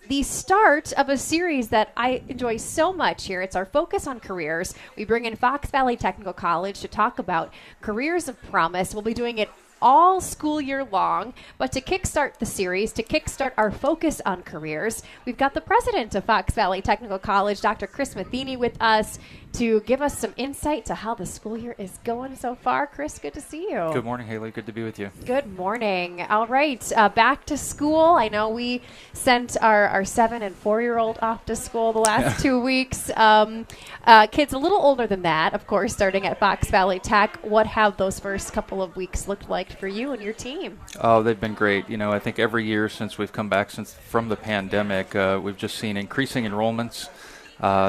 the start of a series that I enjoy so much here. It's our Focus on Careers. We bring in Fox Valley Technical College to talk about careers of promise. We'll be doing it all school year long. But to kickstart the series, to kickstart our focus on careers, we've got the president of Fox Valley Technical College, Dr. Chris Matheny, with us to give us some insight to how the school year is going so far. Chris, good to see you. Good morning, Haley. Good to be with you. Good morning. All right, back to school. I know we sent our 7 and 4-year-old off to school the last 2 weeks. Kids a little older than that, of course, starting at Fox Valley Tech. What have those first couple of weeks looked like for you and your team? Oh, they've been great. You know, I think every year since we've come back from the pandemic, we've just seen increasing enrollments.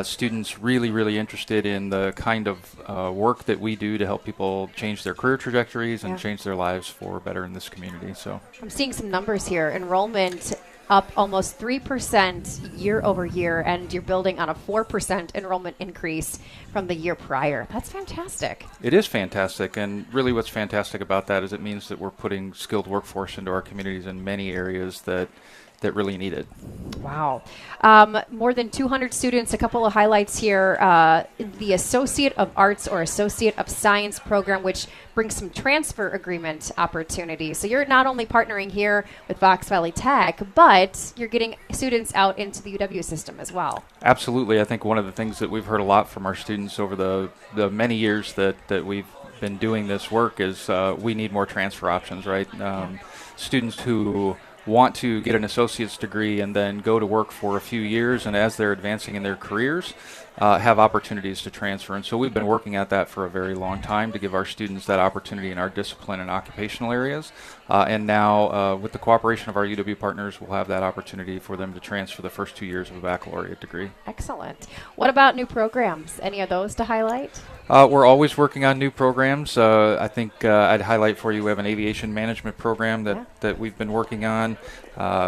Students really interested in the kind of work that we do to help people change their career trajectories and change their lives for better in this community. So I'm seeing some numbers here. Enrollment up almost 3% year over year, and you're building on a 4% enrollment increase from the year prior. That's fantastic. It is fantastic, and really what's fantastic about that is it means that we're putting skilled workforce into our communities in many areas that really need it. Wow. More than 200 students, a couple of highlights here. The Associate of Arts or Associate of Science program, which brings some transfer agreement opportunities. So you're not only partnering here with Fox Valley Tech, but you're getting students out into the UW system as well. Absolutely. I think one of the things that we've heard a lot from our students over the many years that we've been doing this work is we need more transfer options, right? Students who want to get an associate's degree and then go to work for a few years, and as they're advancing in their careers, have opportunities to transfer. And so we've been working at that for a very long time to give our students that opportunity in our discipline and occupational areas. And now, with the cooperation of our UW partners, we'll have that opportunity for them to transfer the first 2 years of a baccalaureate degree. Excellent. What about new programs? Any of those to highlight? We're always working on new programs. I think I'd highlight for you, we have an aviation management program that we've been working on.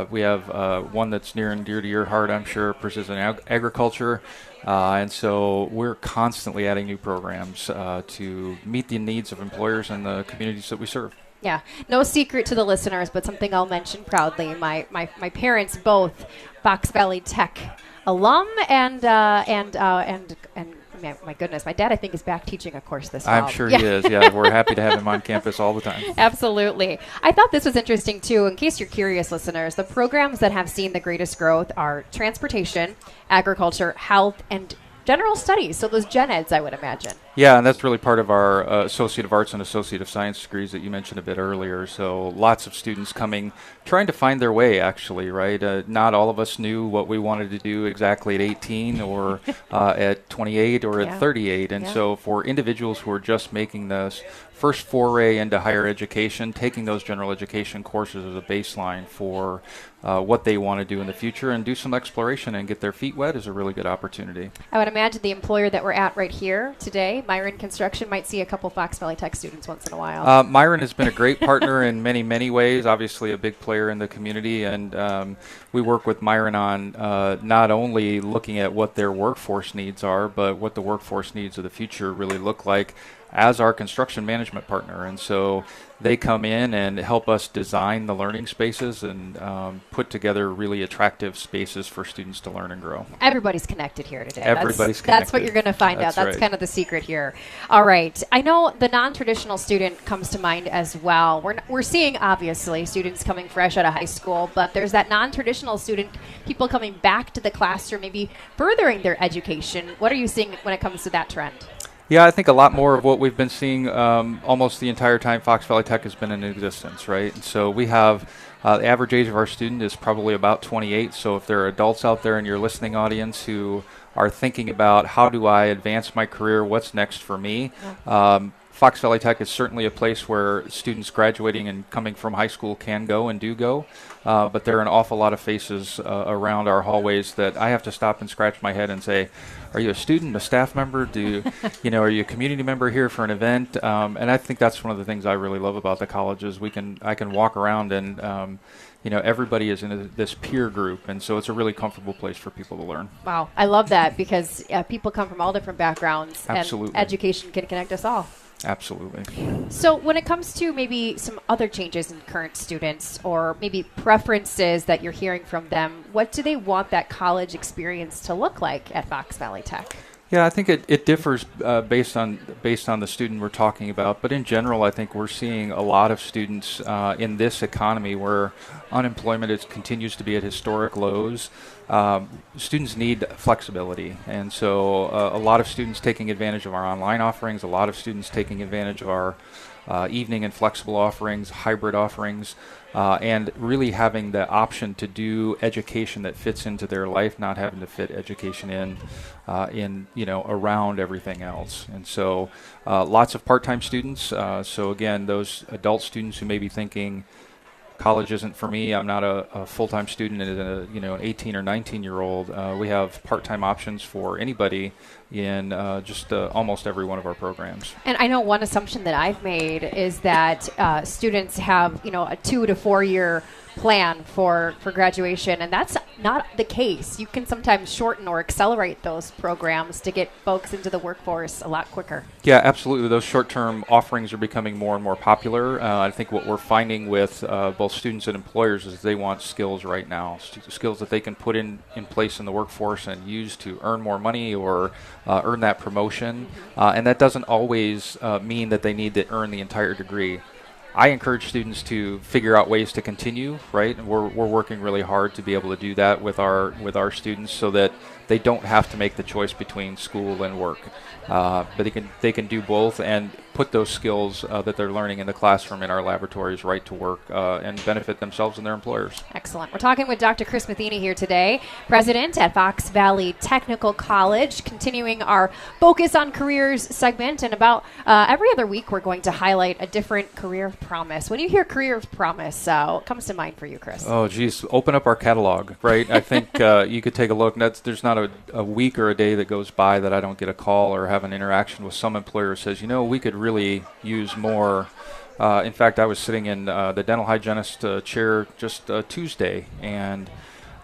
We have one that's near and dear to your heart, I'm sure, precision agriculture. And so we're constantly adding new programs to meet the needs of employers and the communities that we serve. Yeah, no secret to the listeners, but something I'll mention proudly. My parents both Fox Valley Tech alum, and my goodness, my dad I think is back teaching a course this fall. I'm sure he is. Yeah, we're happy to have him on campus all the time. Absolutely. I thought this was interesting too. In case you're curious, listeners, the programs that have seen the greatest growth are transportation, agriculture, health, and general studies. So those gen eds, I would imagine. Yeah, and that's really part of our Associate of Arts and Associate of Science degrees that you mentioned a bit earlier. So lots of students coming, trying to find their way, actually, right? Not all of us knew what we wanted to do exactly at 18 or at 28 or at 38. And so for individuals who are just making this first foray into higher education, taking those general education courses as a baseline for what they want to do in the future and do some exploration and get their feet wet is a really good opportunity. I would imagine the employer that we're at right here today, Myron Construction, might see a couple Fox Valley Tech students once in a while. Myron has been a great partner in many ways, obviously a big player in the community, and we work with Myron on not only looking at what their workforce needs are, but what the workforce needs of the future really look like as our construction management partner. And so they come in and help us design the learning spaces and put together really attractive spaces for students to learn and grow. Everybody's connected here today. Everybody's connected. That's what you're going to find out. That's right. Kind of the secret here. All right. I know the non-traditional student comes to mind as well. We're seeing, obviously, students coming fresh out of high school, but there's that non-traditional student, people coming back to the classroom, maybe furthering their education. What are you seeing when it comes to that trend? Yeah, I think a lot more of what we've been seeing almost the entire time Fox Valley Tech has been in existence, right? And so we have the average age of our student is probably about 28. So if there are adults out there in your listening audience who are thinking about how do I advance my career, what's next for me, Fox Valley Tech is certainly a place where students graduating and coming from high school can go and do go. But there are an awful lot of faces around our hallways that I have to stop and scratch my head and say, are you a student, a staff member? Are you a community member here for an event? And I think that's one of the things I really love about the college is I can walk around and everybody is in this peer group, and so it's a really comfortable place for people to learn. Wow, I love that because people come from all different backgrounds. Absolutely. And education can connect us all. Absolutely. So when it comes to maybe some other changes in current students or maybe preferences that you're hearing from them, what do they want that college experience to look like at Fox Valley Tech? Yeah, I think it differs based on the student we're talking about. But in general, I think we're seeing a lot of students in this economy where unemployment continues to be at historic lows. Students need flexibility, and so a lot of students taking advantage of our online offerings, a lot of students taking advantage of our evening and flexible offerings, hybrid offerings, and really having the option to do education that fits into their life, not having to fit education in around everything else. And so lots of part-time students. So again, those adult students who may be thinking, college isn't for me, I'm not a full-time student and an 18 or 19-year-old. We have part-time options for anybody in just almost every one of our programs. And I know one assumption that I've made is that students have, a 2 to 4 year plan for graduation, and that's not the case. You can sometimes shorten or accelerate those programs to get folks into the workforce a lot quicker. Yeah, absolutely. Those short-term offerings are becoming more and more popular. I think what we're finding with both students and employers is they want skills right now, skills that they can put in place in the workforce and use to earn more money or earn that promotion. And that doesn't always mean that they need to earn the entire degree. I encourage students to figure out ways to continue, right? And we're working really hard to be able to do that with our students so that they don't have to make the choice between school and work. But they can do both and put those skills that they're learning in the classroom in our laboratories right to work and benefit themselves and their employers. Excellent. We're talking with Dr. Chris Matheny here today, president at Fox Valley Technical College, continuing our Focus on Careers segment. And about every other week, we're going to highlight a different career of promise. When you hear career of promise, what comes to mind for you, Chris? Oh, geez. Open up our catalog, right? I think you could take a look. There's not a week or a day that goes by that I don't get a call or have an interaction with some employer who says, we could really use more. In fact, I was sitting in the dental hygienist chair just Tuesday, and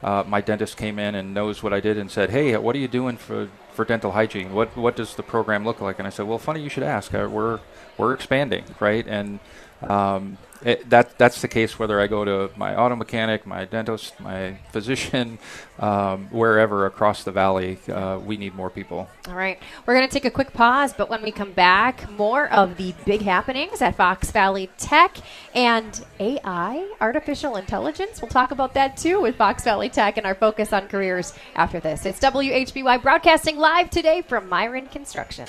my dentist came in and knows what I did and said, "Hey, what are you doing for dental hygiene? What does the program look like?" And I said, "Well, funny you should ask. We're expanding, right?" And that's the case whether I go to my auto mechanic, my dentist, my physician, wherever across the valley. We need more people. All right. We're going to take a quick pause, but when we come back, more of the big happenings at Fox Valley Tech and AI, artificial intelligence. We'll talk about that too with Fox Valley Tech and our Focus on Careers after this. It's WHBY broadcasting live today from Myron Construction.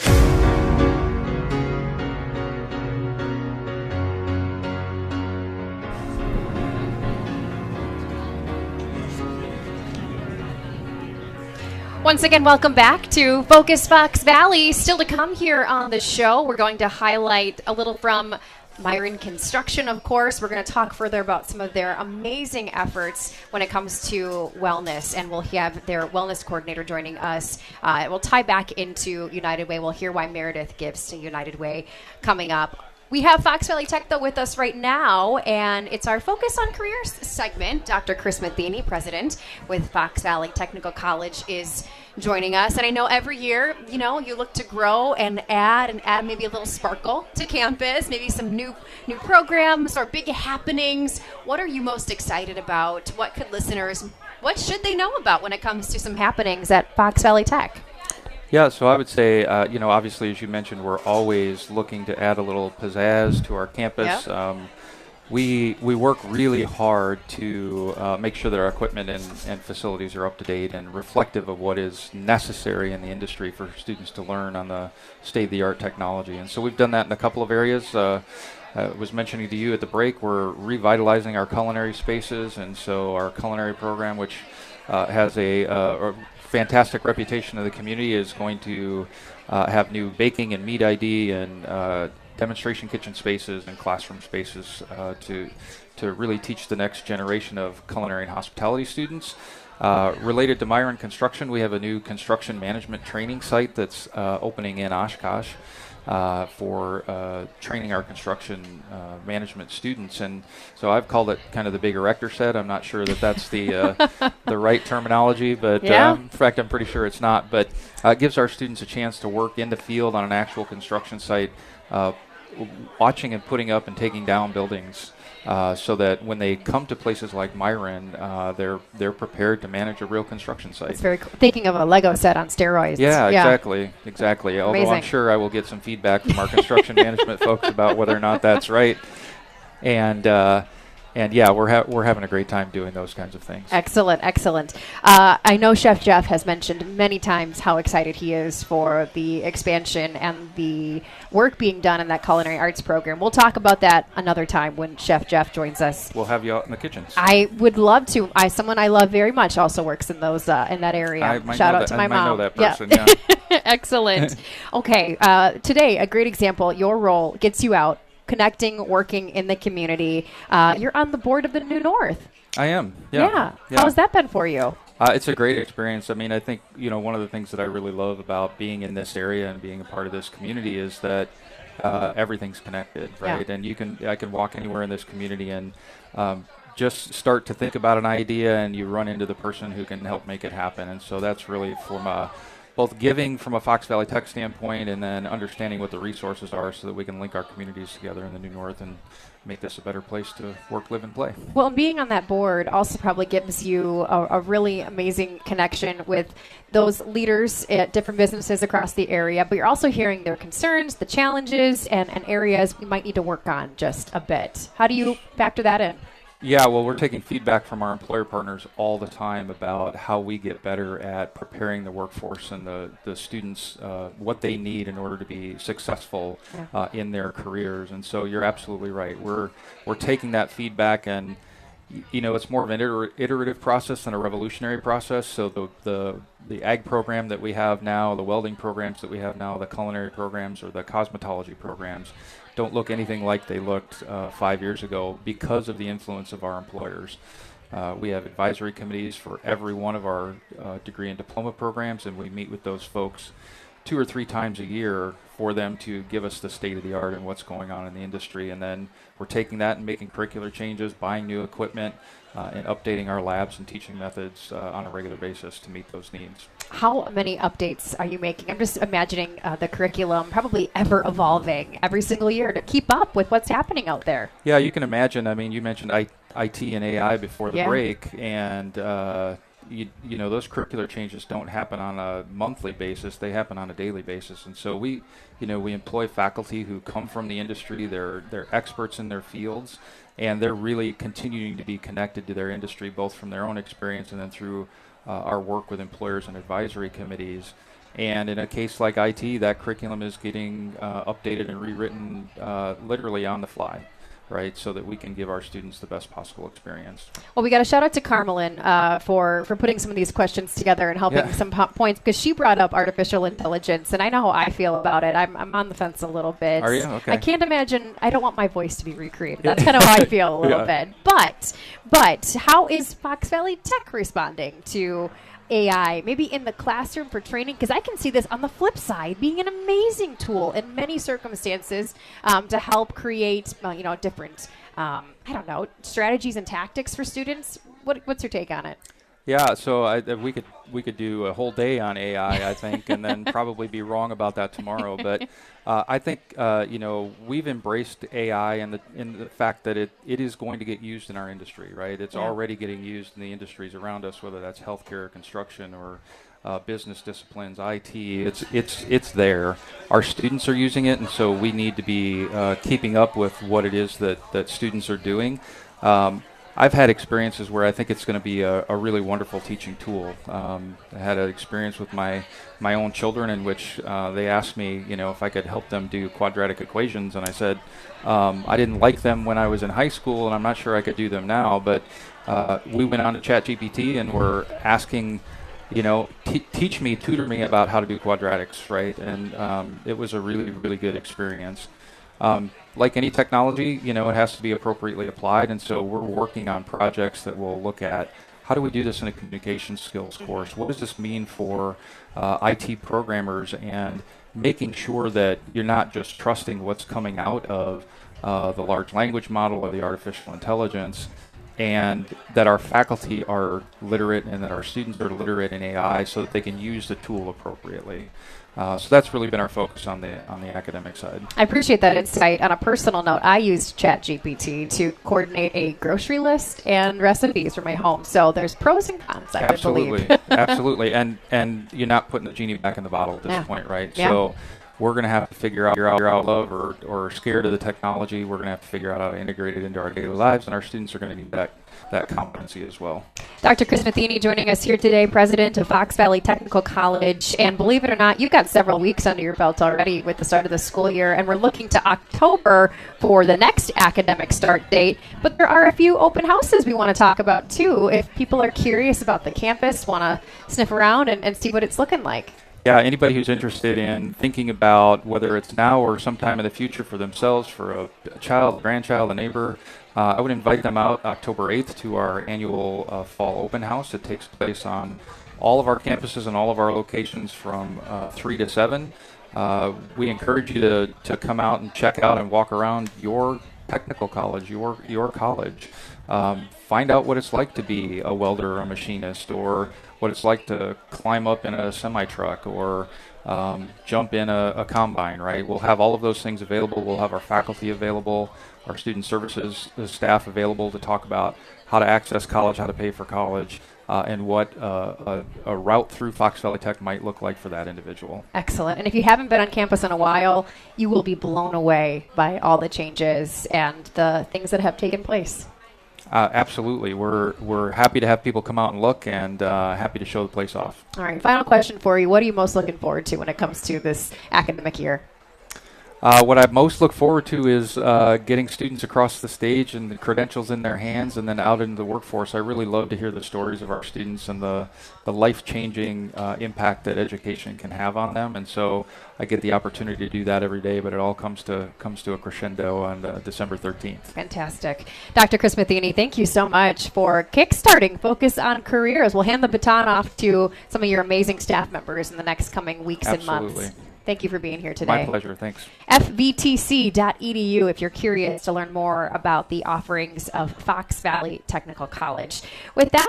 Once again, welcome back to Focus Fox Valley. Still to come here on the show, we're going to highlight a little from Myron Construction, of course. We're going to talk further about some of their amazing efforts when it comes to wellness, and we'll have their wellness coordinator joining us. It will tie back into United Way. We'll hear why Meredith gives to United Way coming up. We have Fox Valley Tech, though, with us right now, and it's our Focus on Careers segment. Dr. Chris Matheny, president with Fox Valley Technical College, is joining us. And I know every year, you look to grow and add maybe a little sparkle to campus, maybe some new programs or big happenings. What are you most excited about? What should they know about when it comes to some happenings at Fox Valley Tech? Yeah, so I would say, obviously, as you mentioned, we're always looking to add a little pizzazz to our campus. Yep. We work really hard to make sure that our equipment and facilities are up to date and reflective of what is necessary in the industry for students to learn on the state-of-the-art technology. And so we've done that in a couple of areas. I was mentioning to you at the break, we're revitalizing our culinary spaces, and so our culinary program, which has a fantastic reputation of the community, is going to have new baking and meat ID and demonstration kitchen spaces and classroom spaces to really teach the next generation of culinary and hospitality students. Related to Myron Construction, we have a new construction management training site that's opening in Oshkosh. for training our construction management students. And so I've called it kind of the big erector set. I'm not sure that that's the right terminology, but in fact, I'm pretty sure it's not. But it gives our students a chance to work in the field on an actual construction site, watching and putting up and taking down buildings. So that when they come to places like Myron, they're prepared to manage a real construction site. It's very cool. Thinking of a Lego set on steroids. Yeah, exactly. Although Amazing. I'm sure I will get some feedback from our construction management folks about whether or not that's right. And yeah, we're having a great time doing those kinds of things. Excellent. I know Chef Jeff has mentioned many times how excited he is for the expansion and the work being done in that culinary arts program. We'll talk about that another time when Chef Jeff joins us. We'll have you out in the kitchens. I would love to. Someone I love very much also works in those in that area. Shout out to my mom. I know that person. Yeah. Excellent. Okay. Today, a great example. Your role gets you out, connecting, working in the community. You're on the board of the New North. I am. Yeah. How has that been for you? It's a great experience. I mean, I think, one of the things that I really love about being in this area and being a part of this community is that everything's connected, right? Yeah. And I can walk anywhere in this community and just start to think about an idea, and you run into the person who can help make it happen. And so that's really from both giving from a Fox Valley Tech standpoint and then understanding what the resources are so that we can link our communities together in the New North and make this a better place to work, live, and play. Well, and being on that board also probably gives you a really amazing connection with those leaders at different businesses across the area, but you're also hearing their concerns, the challenges, and areas we might need to work on just a bit. How do you factor that in? Yeah, well, we're taking feedback from our employer partners all the time about how we get better at preparing the workforce and the students, what they need in order to be successful in their careers. And so you're absolutely right. We're taking that feedback, and it's more of an iterative process than a revolutionary process. So the ag program that we have now, the welding programs that we have now, the culinary programs or the cosmetology programs don't look anything like they looked 5 years ago because of the influence of our employers. We have advisory committees for every one of our degree and diploma programs, and we meet with those folks 2 or 3 times a year for them to give us the state of the art and what's going on in the industry. And then we're taking that and making curricular changes, buying new equipment, and updating our labs and teaching methods on a regular basis to meet those needs. How many updates are you making? I'm just imagining the curriculum probably ever evolving every single year to keep up with what's happening out there. Yeah, you can imagine. I mean, you mentioned IT and AI before the break, and those curricular changes don't happen on a monthly basis. They happen on a daily basis. And so we employ faculty who come from the industry. They're experts in their fields, and they're really continuing to be connected to their industry, both from their own experience and then through our work with employers and advisory committees. And in a case like IT, that curriculum is getting updated and rewritten literally on the fly, right, so that we can give our students the best possible experience. Well, we got a shout out to Carmelyn for putting some of these questions together and helping some points, because she brought up artificial intelligence, and I know how I feel about it. I'm on the fence a little bit. Are you? Okay. I can't imagine. I don't want my voice to be recreated. That's kind of how I feel a little bit. But how is Fox Valley Tech responding to AI, maybe in the classroom for training? Because I can see this on the flip side being an amazing tool in many circumstances to help create, different, strategies and tactics for students. What's your take on it? Yeah, so we could do a whole day on AI, I think, and then probably be wrong about that tomorrow. But I think we've embraced AI in the fact that it is going to get used in our industry, right? It's already getting used in the industries around us, whether that's healthcare, construction, or business disciplines, IT. It's there. Our students are using it, and so we need to be keeping up with what it is that students are doing. I've had experiences where I think it's going to be a really wonderful teaching tool. I had an experience with my own children in which they asked me, if I could help them do quadratic equations, and I said I didn't like them when I was in high school, and I'm not sure I could do them now. But we went on to ChatGPT and were asking, tutor me about how to do quadratics, right? And it was a really, really good experience. Like any technology, it has to be appropriately applied, and so we're working on projects that will look at how do we do this in a communication skills course? What does this mean for IT programmers, and making sure that you're not just trusting what's coming out of the large language model or the artificial intelligence, and that our faculty are literate and that our students are literate in AI so that they can use the tool appropriately. So that's really been our focus on the academic side. I appreciate that insight. On a personal note, I used ChatGPT to coordinate a grocery list and recipes for my home. So there's pros and cons, I believe. Absolutely. And you're not putting the genie back in the bottle at this point, right? Yeah. So we're going to have to figure out love or scared of the technology. We're going to have to figure out how to integrate it into our daily lives, and our students are going to need that competency as well. Dr. Chris Matheny joining us here today, president of Fox Valley Technical College. And believe it or not, you've got several weeks under your belt already with the start of the school year, and we're looking to October for the next academic start date. But there are a few open houses we want to talk about, too, if people are curious about the campus, want to sniff around and see what it's looking like. Yeah, anybody who's interested in thinking about whether it's now or sometime in the future for themselves, for a child, grandchild, a neighbor, I would invite them out October 8th to our annual fall open house. It takes place on all of our campuses and all of our locations from 3 to 7. We encourage you to come out and check out and walk around your technical college, your college. Find out what it's like to be a welder or a machinist, or what it's like to climb up in a semi-truck or jump in a combine, right? We'll have all of those things available. We'll have our faculty available, our student services staff available to talk about how to access college, how to pay for college, and what a route through Fox Valley Tech might look like for that individual. Excellent. And if you haven't been on campus in a while, you will be blown away by all the changes and the things that have taken place. Absolutely. We're happy to have people come out and look, and happy to show the place off. All right. Final question for you. What are you most looking forward to when it comes to this academic year? What I most look forward to is getting students across the stage and the credentials in their hands and then out into the workforce. I really love to hear the stories of our students and the life-changing impact that education can have on them. And so I get the opportunity to do that every day, but it all comes to a crescendo on December 13th. Fantastic. Dr. Chris Matheny, thank you so much for kickstarting Focus on Careers. We'll hand the baton off to some of your amazing staff members in the next coming weeks and months. Thank you for being here today. My pleasure. Thanks. FVTC.edu if you're curious to learn more about the offerings of Fox Valley Technical College. With that,